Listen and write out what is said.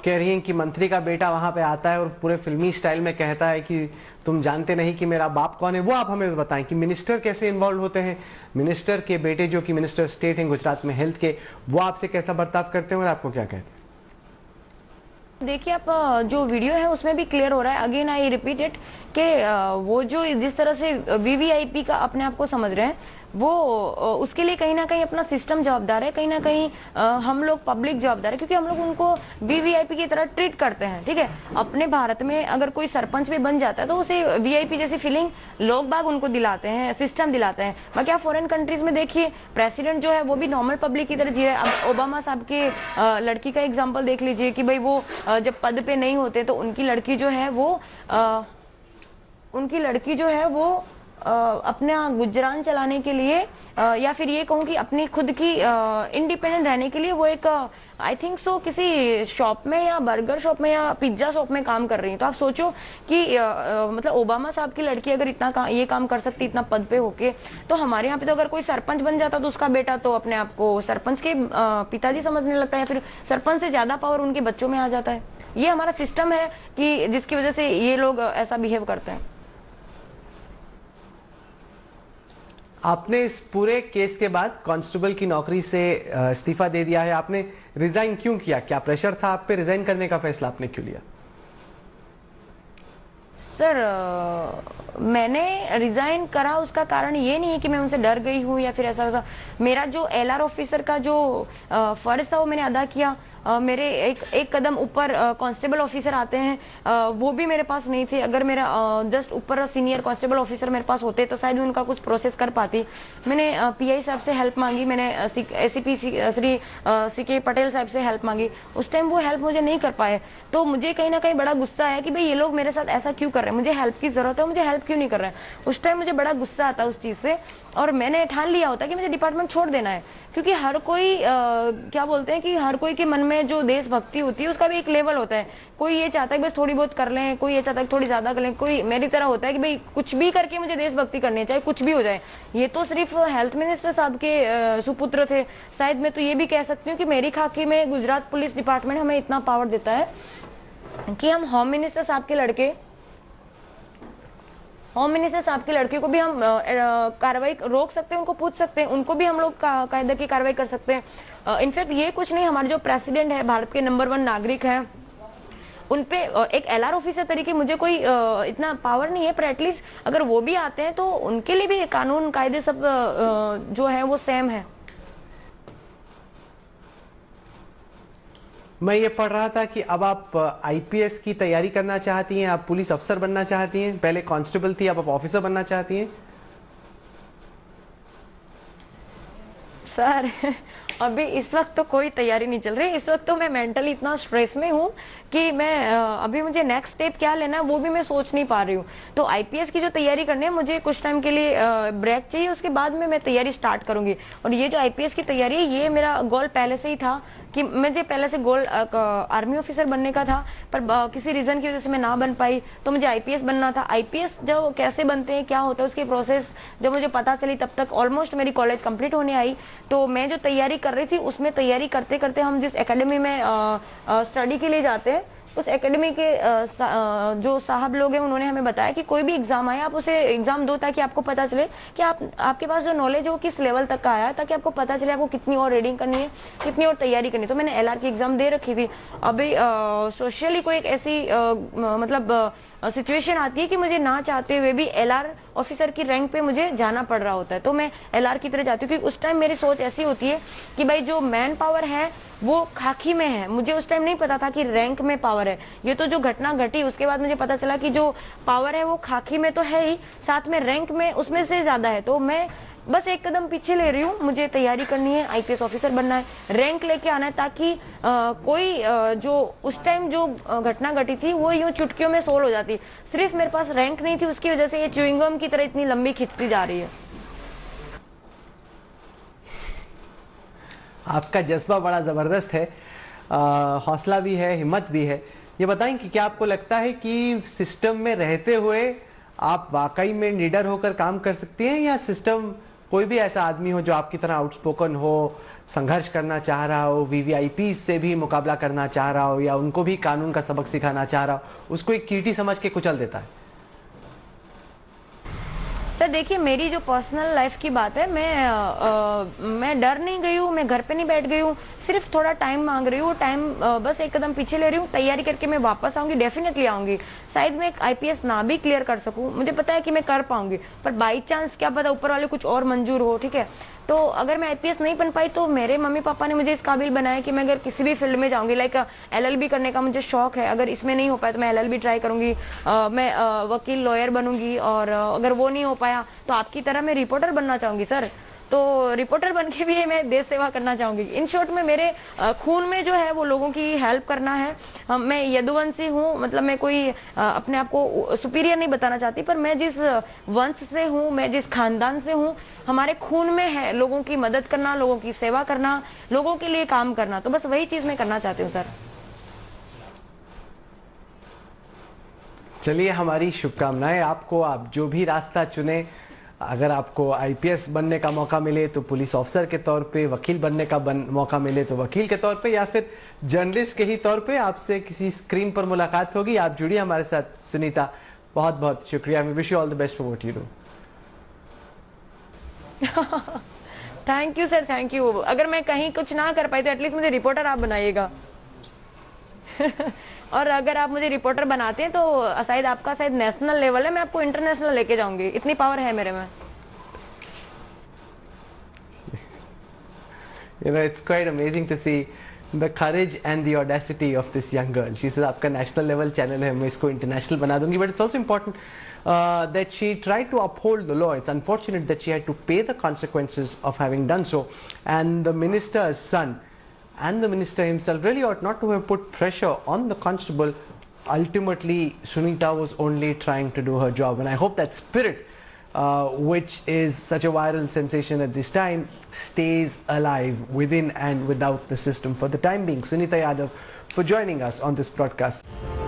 कह रही हैं कि मंत्री का बेटा वहां पे आता है और पूरे फिल्मी स्टाइल में कहता है कि तुम जानते नहीं कि मेरा बाप कौन है। वो आप हमें बताएं कि मिनिस्टर कैसे इन्वॉल्व होते हैं, मिनिस्टर के बेटे जो कि मिनिस्टर स्टेट हैं गुजरात में हेल्थ के, वो आपसे कैसा बर्ताव करते हैं और आपको क्या कहते हैं? देखिए, आप जो वीडियो है उसमें भी क्लियर हो रहा है, अगेन आई रिपीट इट, कि वो जो जिस तरह से वीवीआईपी का अपने आप को समझ रहे हैं, वो उसके लिए कहीं ना कहीं अपना सिस्टम जवाबदार है, कहीं ना कहीं हम लोग पब्लिक जवाबदार है, क्योंकि हम लोग उनको वीवीआईपी की तरह ट्रीट करते हैं। ठीक है, अपने भारत में अगर कोई सरपंच भी बन जाता है तो उसे वीआईपी जैसी फीलिंग लोग बाग उनको दिलाते हैं, सिस्टम दिलाते हैं। बाकी आप फॉरेन कंट्रीज में देखिए, प्रेसिडेंट जो है वो भी नॉर्मल पब्लिक की तरह जी रहे हैं। अब ओबामा साहब के लड़की का एग्जाम्पल देख लीजिए कि भाई वो जब पद पे नहीं होते तो उनकी लड़की जो है वो अपना गुजरान चलाने के लिए, या फिर ये कहूँ कि अपनी खुद की इंडिपेंडेंट रहने के लिए वो एक आई थिंक सो किसी शॉप में या बर्गर शॉप में या पिज्जा शॉप में काम कर रही है। तो आप सोचो कि मतलब ओबामा साहब की लड़की अगर इतना ये काम कर सकती, इतना पद पे होके, तो हमारे यहाँ पे तो अगर कोई सरपंच बन जाता तो उसका बेटा तो अपने आप को सरपंच के पिताजी समझने लगता है, फिर सरपंच से ज्यादा पावर उनके बच्चों में आ जाता है। ये हमारा सिस्टम है कि जिसकी वजह से ये लोग ऐसा बिहेव करते हैं। आपने इस पूरे केस के बाद कांस्टेबल की नौकरी से इस्तीफा दे दिया है, आपने रिजाइन क्यों किया? क्या प्रेशर था आप पे? रिजाइन करने का फैसला आपने क्यों लिया? सर, मैंने रिजाइन करा उसका कारण ये नहीं है कि मैं उनसे डर गई हूँ या फिर ऐसा वैसा। मेरा जो एलआर ऑफिसर का जो फर्ज था वो मैंने अदा किया। मेरे एक कदम ऊपर कांस्टेबल ऑफिसर आते हैं, वो भी मेरे पास नहीं थे। अगर मेरा जस्ट ऊपर सीनियर कांस्टेबल ऑफिसर मेरे पास होते तो शायद उनका कुछ प्रोसेस कर पाती। मैंने पीआई साहब से हेल्प मांगी, मैंने एसीपी श्री सीके पटेल साहब से हेल्प मांगी। उस टाइम वो हेल्प मुझे नहीं कर पाए, तो मुझे कहीं ना कहीं बड़ा गुस्सा है कि भाई ये लोग मेरे साथ ऐसा क्यों कर रहे हैं, मुझे हेल्प की जरूरत है, मुझे हेल्प क्यों नहीं कर रहे हैं। उस टाइम मुझे बड़ा गुस्सा आता उस चीज से, और मैंने ठान लिया होता कि मुझे डिपार्टमेंट छोड़ देना है। क्योंकि हर कोई क्या बोलते हैं कि हर कोई के मन में जो देशभक्ति होती है उसका भी एक लेवल होता है। कोई ये चाहता है कि बस थोड़ी बहुत कर लें, कोई ये चाहता है कि थोड़ी ज्यादा कर लें, कोई मेरी तरह होता है कि भाई कुछ भी करके मुझे देशभक्ति करनी है, चाहे कुछ भी हो जाए। ये तो सिर्फ हेल्थ मिनिस्टर साहब के सुपुत्र थे। शायद मैं तो ये भी कह सकती हूँ कि मेरी खाकी में गुजरात पुलिस डिपार्टमेंट हमें इतना पावर देता है कि हम होम मिनिस्टर साहब के लड़के को भी हम कार्रवाई रोक सकते हैं, उनको पूछ सकते हैं, उनको भी हम लोग कायदे की कार्रवाई कर सकते हैं। इनफैक्ट ये कुछ नहीं, हमारे जो प्रेसिडेंट है, भारत के नंबर 1 नागरिक हैं, उनपे एक एलआर ऑफिसर तरीके मुझे कोई इतना पावर नहीं है, पर एटलीस्ट अगर वो भी आते हैं तो उनके लिए भी कानून कायदे सब जो है वो सेम है। मैं ये पढ़ रहा था कि अब आप आईपीएस की तैयारी करना चाहती हैं, आप पुलिस अफसर बनना चाहती हैं। पहले कांस्टेबल थी, अब आप ऑफिसर बनना चाहती हैं। सर, अभी इस वक्त तो कोई तैयारी नहीं चल रही। इस वक्त तो मैं मेंटली इतना स्ट्रेस में हूँ कि मैं अभी मुझे नेक्स्ट स्टेप क्या लेना है वो भी मैं सोच नहीं पा रही हूँ। तो आईपीएस की जो तैयारी करनी है, मुझे कुछ टाइम के लिए ब्रेक चाहिए, उसके बाद में मैं तैयारी स्टार्ट करूंगी। और ये जो आईपीएस की तैयारी है, ये मेरा गोल पहले से ही था कि मुझे पहले से गोल आर्मी ऑफिसर बनने का था, पर किसी रीजन की वजह से मैं ना बन पाई, तो मुझे आईपीएस बनना था। आईपीएस जब कैसे बनते हैं, क्या होता है, उसकी प्रोसेस जब मुझे पता चली, तब तक ऑलमोस्ट मेरी कॉलेज कंप्लीट होने आई। तो मैं जो तैयारी कर रही थी उसमें तैयारी करते करते हम जिस एकेडमी में स्टडी के लिए जाते हैं, उस एकेडमी के जो साहब लोग हैं उन्होंने हमें बताया कि कोई भी एग्जाम आए आप उसे एग्जाम दो, ताकि आपको पता चले कि आपके पास जो नॉलेज है वो किस लेवल तक का आया है, ताकि आपको पता चले आपको कितनी और रीडिंग करनी है, कितनी और तैयारी करनी है। तो मैंने एलआर की एग्जाम दे रखी थी। अभी सोशली कोई एक ऐसी मतलब सिचुएशन आती है कि मुझे ना चाहते हुए भी एलआर ऑफिसर की रैंक पे मुझे जाना पड़ रहा होता है, तो मैं एलआर की तरह जाती हूँ। क्योंकि उस टाइम मेरी सोच ऐसी होती है कि भाई जो मैन पावर है वो खाकी में है। मुझे उस टाइम नहीं पता था कि रैंक में पावर है। ये तो जो घटना घटी उसके बाद मुझे पता चला कि जो पावर है वो खाकी में तो है ही, साथ में रैंक में उसमें से ज्यादा है। तो मैं बस एक कदम पीछे ले रही हूँ। मुझे तैयारी करनी है, आईपीएस ऑफिसर बनना है, रैंक लेके आना है, ताकि कोई जो उस टाइम जो घटना घटी थी वो यूं चुटकियों में सोल्व हो जाती। सिर्फ मेरे पास रैंक नहीं थी, उसकी वजह से ये च्युइंगम की तरह इतनी लंबी खिंचती जा रही है। आपका जज्बा बड़ा जबरदस्त है, हौसला भी है, हिम्मत भी है। ये बताएं कि क्या आपको लगता है कि सिस्टम में रहते हुए आप वाकई में निडर होकर काम कर सकती हैं, या सिस्टम कोई भी ऐसा आदमी हो जो आपकी तरह आउटस्पोकन हो, संघर्ष करना चाह रहा हो, वीवीआईपी से भी मुकाबला करना चाह रहा हो या उनको भी कानून का सबक सिखाना चाह रहा हो, उसको एक चींटी समझ के कुचल देता है? सर देखिए, मेरी जो पर्सनल लाइफ की बात है, मैं डर नहीं गई हूँ, मैं घर पे नहीं बैठ गई हूँ, सिर्फ थोड़ा टाइम मांग रही हूँ, टाइम बस एक कदम पीछे ले रही हूँ, तैयारी करके मैं वापस आऊंगी, डेफिनेटली आऊंगी। शायद मैं आईपीएस ना भी क्लियर कर सकूं, मुझे पता है कि मैं कर पाऊंगी, पर बाई चांस क्या पता ऊपर वाले कुछ और मंजूर हो, ठीक है। तो अगर मैं आईपीएस नहीं बन पाई तो मेरे मम्मी पापा ने मुझे इस काबिल बनाया कि मैं अगर किसी भी फील्ड में जाऊंगी, लाइक एलएलबी करने का मुझे शौक है, अगर इसमें नहीं हो पाया तो मैं एलएलबी ट्राई करूंगी, मैं वकील लॉयर बनूंगी, और अगर वो नहीं हो पाया तो आपकी तरह मैं रिपोर्टर बनना चाहूंगी सर। तो रिपोर्टर बन के भी मैं देश सेवा करना चाहूंगी। इन शॉर्ट में मेरे खून में जो है वो लोगों की हेल्प करना है। मैं यदुवंशी हूँ, मतलब मैं कोई अपने आप को सुपीरियर नहीं बताना चाहती, पर मैं जिस वंश से हूँ, मैं जिस खानदान से हूँ, हमारे खून में है लोगों की मदद करना, लोगों की सेवा करना, लोगों के लिए काम करना। तो बस वही चीज मैं करना चाहती हूँ सर। चलिए, हमारी शुभकामनाएं आपको। आप जो भी रास्ता चुने, अगर आपको आईपीएस बनने का मौका मिले तो पुलिस ऑफिसर के तौर पे, वकील बनने का मौका मिले तो वकील के तौर पे, या फिर जर्नलिस्ट के ही तौर पे आपसे किसी स्क्रीन पर मुलाकात होगी। आप जुड़िए हमारे साथ सुनीता, बहुत बहुत शुक्रिया। We wish you all the best for what you do. Thank you sir, thank you. अगर मैं कहीं कुछ ना कर पाई तो एटलीस्ट मुझे रिपोर्टर आप बनाइएगा। और अगर आप मुझे रिपोर्टर बनाते हैं तो शायद आपका शायद नेशनल लेवल है, मैं आपको इंटरनेशनल लेके जाऊंगी, इतनी पावर है मेरे में। You know, it's quite amazing to see the courage and the audacity of this young girl. She says, "आपका national level channel है, मैं इसको international बना दूंगी." But it's also important that she tried to uphold the law. It's unfortunate that she had to pay the consequences of having done so. And the minister's son and the minister himself really ought not to have put pressure on the constable. Ultimately, Sunita was only trying to do her job, and I hope that spirit, which is such a viral sensation at this time, stays alive within and without the system for the time being. Sunita Yadav for joining us on this broadcast.